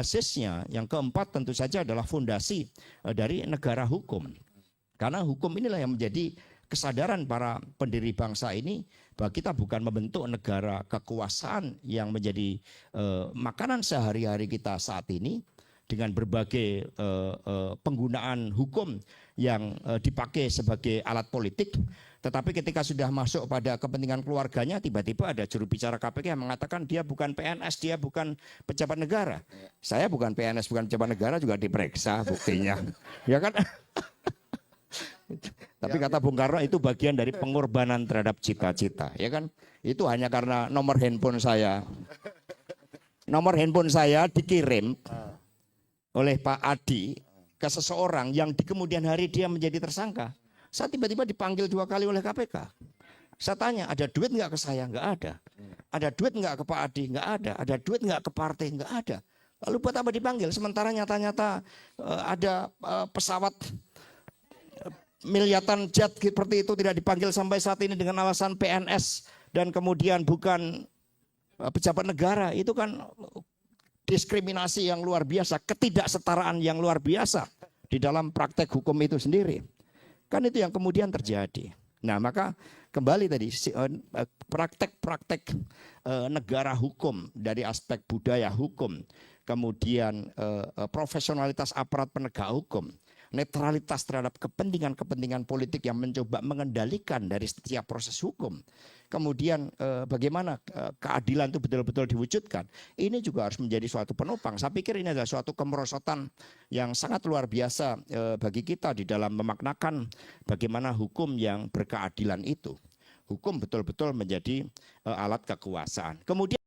Basisnya yang keempat tentu saja adalah fondasi dari negara hukum. Karena hukum inilah yang menjadi kesadaran para pendiri bangsa ini bahwa kita bukan membentuk negara kekuasaan yang menjadi makanan sehari-hari kita saat ini dengan berbagai penggunaan hukum yang dipakai sebagai alat politik. Tetapi ketika sudah masuk pada kepentingan keluarganya, tiba-tiba ada juru bicara KPK yang mengatakan dia bukan PNS, dia bukan pejabat negara. Saya bukan PNS, bukan pejabat negara juga diperiksa buktinya. Ya kan? Tapi kata Bung Karno itu bagian dari pengorbanan terhadap cita-cita, ya kan? Itu hanya karena nomor handphone saya. Nomor handphone saya dikirim oleh Pak Adi ke seseorang yang di kemudian hari dia menjadi tersangka. Saya tiba-tiba dipanggil 2 kali oleh KPK. Saya tanya, ada duit nggak ke saya? Nggak ada. Ada duit nggak ke Pak Adi? Nggak ada. Ada duit nggak ke partai? Nggak ada. Lalu buat apa dipanggil? Sementara nyata-nyata ada pesawat miliatan jet seperti itu tidak dipanggil sampai saat ini dengan alasan PNS dan kemudian bukan pejabat negara. Itu kan diskriminasi yang luar biasa, ketidaksetaraan yang luar biasa di dalam praktek hukum itu sendiri. Kan itu yang kemudian terjadi. Nah, maka kembali tadi praktek-praktek negara hukum dari aspek budaya hukum, kemudian profesionalitas aparat penegak hukum, netralitas terhadap kepentingan-kepentingan politik yang mencoba mengendalikan dari setiap proses hukum. Kemudian bagaimana keadilan itu betul-betul diwujudkan. Ini juga harus menjadi suatu penopang. Saya pikir ini adalah suatu kemerosotan yang sangat luar biasa bagi kita di dalam memaknakan bagaimana hukum yang berkeadilan itu. Hukum betul-betul menjadi alat kekuasaan. Kemudian